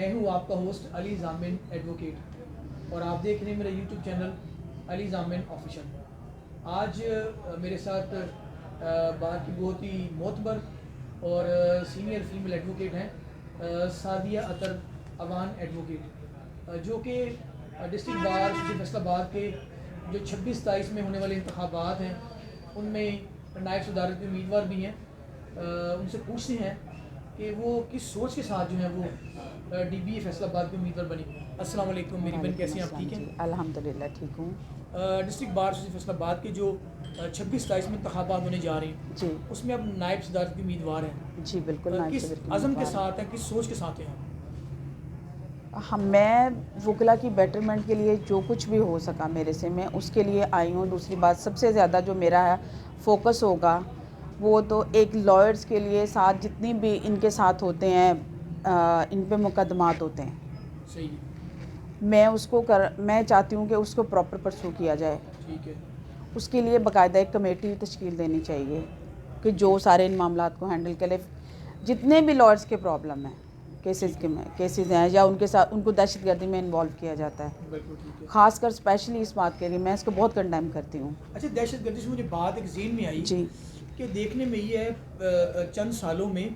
मैं हूँ आपका होस्ट अली जामिन एडवोकेट और आप देख रहे हैं मेरा यूट्यूब चैनल अली जामिन ऑफिशियल। आज मेरे साथ बाहर की बहुत ही मोतबर और सीनियर फीमेल एडवोकेट हैं सादिया अतर अवान एडवोकेट, जो कि डिस्ट्रिक्ट बार सिटी फैसलाबाद के जो 26-27 में होने वाले इंतखाबात हैं उनमें नायब सदारत के उम्मीदवार भी हैं। उनसे पूछते हैं कि वो किस सोच के साथ जो है वो DBA फैसलाबाद के उम्मीदवार बनी। अस्सलाम वालेकुम मेरी बहन, कैसी हैं आप? ठीक हैं अल्हम्दुलिल्लाह ठीक हूँ। डिस्ट्रिक्ट बार सिटी फैसलाबाद के जो 26-27 में इंतखाबात होने जा रहे हैं जी उसमें अब नायब सदारत के उम्मीदवार हैं। जी बिल्कुल नायब किस सदर की अज़म के उम्मीदवार साथ हैं, किस सोच के साथ हैं? मैं वकला की बेटरमेंट के लिए जो कुछ भी हो सका मेरे से, मैं उसके लिए आई हूँ। दूसरी बात, सबसे ज़्यादा जो मेरा फोकस होगा वो तो एक लॉयर्स के लिए साथ जितनी भी इनके साथ होते हैं, इन पे मुकदमात होते हैं, सही, मैं चाहती हूँ कि उसको प्रॉपर परसू किया जाए। ठीक है। उसके लिए बाकायदा एक कमेटी तश्कील देनी चाहिए कि जो सारे इन मामलात को हैंडल करे। जितने भी लॉयर्स के प्रॉब्लम हैं, केसेस हैं या उनके साथ उनको दहशतगर्दी में इन्वॉल्व किया जाता है, बिल्कुल ठीक है। ख़ासकर स्पेशली इस बात के लिए मैं इसको बहुत कंडेम करती हूँ। अच्छा, दहशतगर्दी से मुझे बात एक ज़हन में आई जी कि देखने में ये है चंद सालों में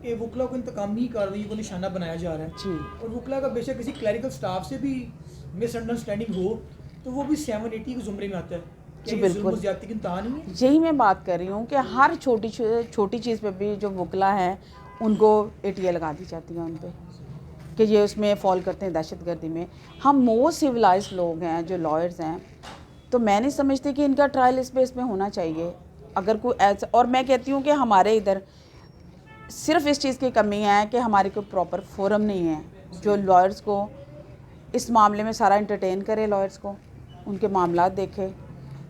कि वकला को इंतकामी कार्रवाई को निशाना बनाया जा रहा है जी और वकला का बेशक किसी क्लैरिकल स्टाफ से भी मिसअंडरस्टैंडिंग हो तो वो भी 780 के ज़ुमरे में आता है। जी क्या ये जुल्म बिल्कुल, और ज़्यादती की इंतहा नहीं है? यही मैं बात कर रही हूँ कि हर छोटी चीज़ पे भी जो वकला हैं उनको ATA लगा दी जाती है उन पर कि ये उसमें फॉल करते हैं दहशतगर्दी में। हम मोस्ट सिविलाइज्ड लोग हैं जो लॉयर्स हैं, तो मैं नहीं समझती कि इनका ट्रायल इस बेस में होना चाहिए। अगर कोई ऐसा, और मैं कहती हूँ कि हमारे इधर सिर्फ इस चीज़ की कमी है कि हमारे कोई प्रॉपर फोरम नहीं है जो लॉयर्स को इस मामले में सारा इंटरटेन करे, लॉयर्स को उनके मामला देखे।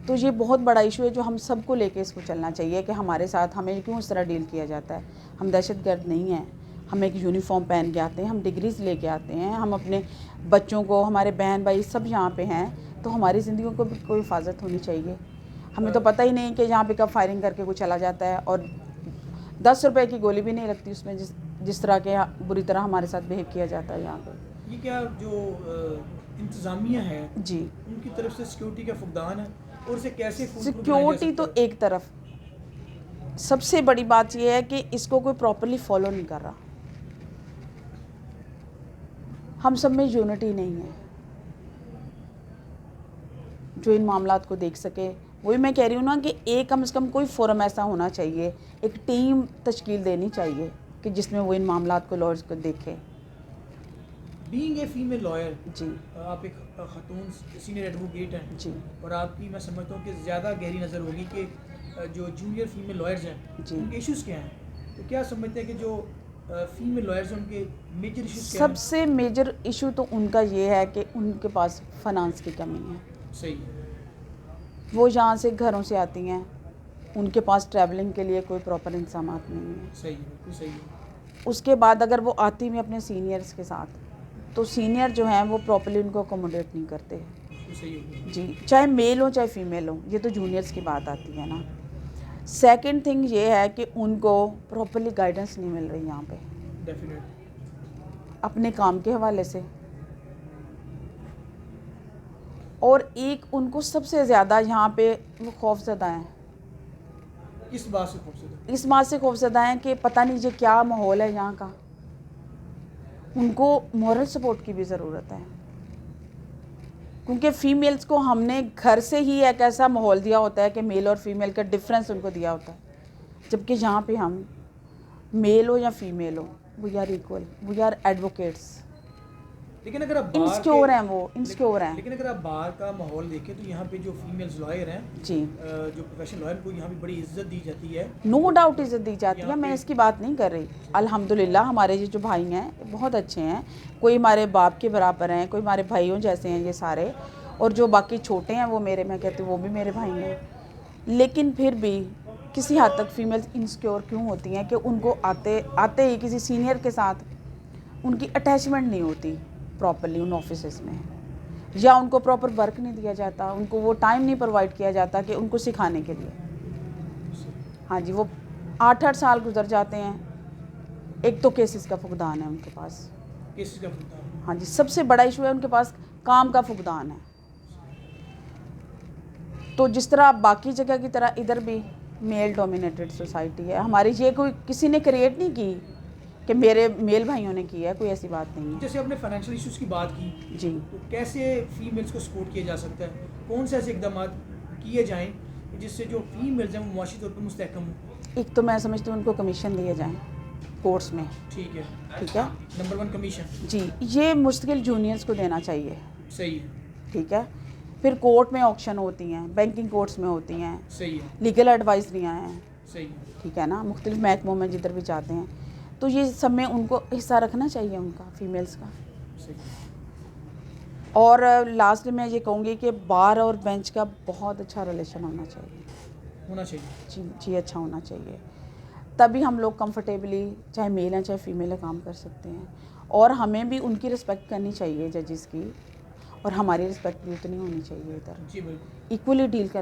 तो ये बहुत बड़ा इशू है जो हम सबको लेके इसको चलना चाहिए कि हमारे साथ हमें क्यों इस तरह डील किया जाता है। हम दहशतगर्द नहीं हैं, हम एक यूनिफॉर्म पहन के आते हैं, हम डिग्रीज़ लेके आते हैं, हम अपने बच्चों को, हमारे बहन भाई सब यहाँ पे हैं, तो हमारी ज़िंदगी को भी कोई हिफाजत होनी चाहिए। हमें तो पता ही नहीं कि यहाँ पे कब फायरिंग करके कोई चला जाता है और 10 रुपए की गोली भी नहीं लगती उसमें, जिस तरह के बुरी तरह हमारे साथ बिहेव किया जाता है यहाँ पे। ये क्या जो इंतज़ामिया है जी, उनकी तरफ से सिक्योरिटी का फुकदान है और उसे कैसे सिक्योरिटी तो एक तरफ, सबसे बड़ी बात यह है कि इसको कोई प्रॉपरली फॉलो नहीं कर रहा। हम सब में यूनिटी नहीं है जो इन मामलात को देख सके। वही मैं कह रही हूँ ना कि एक कम से कम कोई फोरम ऐसा होना चाहिए, एक टीम तश्कील देनी चाहिए कि जिसमें वो इन मामलात को, लॉयर्स को देखे। बीइंग ए फीमेल लॉयर, जी आप एक खातून सीनियर एडवोकेट हैं जी और आपकी मैं समझता हूँ कि ज़्यादा गहरी नज़र होगी कि जो जूनियर फीमेल लॉयर्स हैं जी। उनके इश्यूज़ क्या हैं। तो क्या समझते हैं कि जो फीमेल लॉयर्स हैं उनके मेजर इश्यूज़ क्या हैं? सबसे मेजर इशू तो उनका ये है कि उनके पास फाइनेंस की कमी है। सही है। वो यहाँ से घरों से आती हैं, उनके पास ट्रैवलिंग के लिए कोई प्रॉपर इंतजाम नहीं है। सही है, बिल्कुल सही है। उसके बाद अगर वो आती भी अपने सीनियर्स के साथ, तो सीनियर जो हैं वो प्रॉपरली उनको अकोमोडेट नहीं करते। बिल्कुल सही होगी जी, चाहे मेल हो चाहे फीमेल हो, ये तो जूनियर्स की बात आती है ना। सेकंड थिंग ये है कि उनको प्रॉपरली गाइडेंस नहीं मिल रही यहाँ पे डेफिनेट। अपने काम के हवाले से। और एक उनको सबसे ज़्यादा यहाँ पे वो खौफज़दा हैं। किस बात से खूबसूरत? इस बात से खौफज़दा हैं कि पता नहीं ये क्या माहौल है यहाँ का। उनको मॉरल सपोर्ट की भी ज़रूरत है, क्योंकि फ़ीमेल्स को हमने घर से ही एक ऐसा माहौल दिया होता है कि मेल और फीमेल का डिफरेंस उनको दिया होता है, जबकि यहाँ पे हम मेल हो या फीमेल हो, we are equal, we are advocates. लेकिन अगर आप इनसिक्योर हैं, वो इनसिक्योर हैं। लेकिन अगर आप बाहर का माहौल देखें तो यहाँ पे जो फीमेल्स लॉयर हैं, जी, जो प्रोफेशनल लॉयर को यहाँ पे बड़ी इज्जत दी जाती है। नो डाउट इज़्ज़त दी जाती है, यहाँ मैं पे- इसकी बात नहीं कर रही। अल्हम्दुलिल्लाह हमारे ये जो भाई हैं बहुत अच्छे हैं, कोई हमारे बाप के बराबर हैं, कोई हमारे भाइयों जैसे हैं ये सारे, और जो बाकी छोटे हैं वो मेरे, मैं कहती हूँ वो भी मेरे भाई हैं। लेकिन फिर भी किसी हद तक फीमेल्स इनसिक्योर क्यों होती हैं कि उनको आते ही किसी सीनियर के साथ उनकी अटैचमेंट नहीं होती प्रॉपरली उन ऑफिसेस में, या उनको प्रॉपर वर्क नहीं दिया जाता, उनको वो टाइम नहीं प्रोवाइड किया जाता कि उनको सिखाने के लिए। हाँ जी, वो 8-8 साल गुजर जाते हैं, एक तो केसेस का फुकदान है उनके पास। केसेस का फुकदान। हाँ जी, सबसे बड़ा इशू है उनके पास काम का फुकदान है। तो जिस तरह आप बाकी जगह की तरह इधर भी मेल डोमिनेटेड सोसाइटी है हमारी, ये कोई किसी ने क्रिएट नहीं की कि मेरे मेल भाइयों ने की है, कोई ऐसी बात नहीं है। जैसे आपने फाइनेंशियल इश्यूज़ की बात की, जी, तो कैसे फीमेल्स को सपोर्ट किया जा सकता है? कौन से ऐसे इकदाम किए जाएँ जिससे जो फीमेल्स हैं वो मुआशी तौर पर मुस्तहकम हो? एक तो मैं समझती हूँ उनको कमीशन दिए जाएं कोर्ट्स में। ठीक है। ठीक है नंबर 1 कमीशन। जी, ये मुश्किल जूनियर्स को देना चाहिए। सही है। ठीक है, फिर कोर्ट में ऑक्शन होती हैं, बैंकिंग कोर्ट्स में होती हैं, सही है। लीगल एडवाइजरियाँ हैं। सही है। ठीक है ना, मुख्तलिफ महकमों में जिधर भी जाते हैं, तो ये सब में उनको हिस्सा रखना चाहिए उनका, फीमेल्स का। सही है। और लास्ट में ये कहूँगी कि बार और बेंच का बहुत अच्छा रिलेशन होना चाहिए। होना चाहिए। जी जी, अच्छा होना चाहिए, तभी हम लोग कंफर्टेबली, चाहे मेल हैं चाहे फीमेल है, काम कर सकते हैं। और हमें भी उनकी रिस्पेक्ट करनी चाहिए जजेस की, और हमारी रिस्पेक्ट भी उतनी होनी चाहिए इधर, जी बिल्कुल। इक्वली डील करना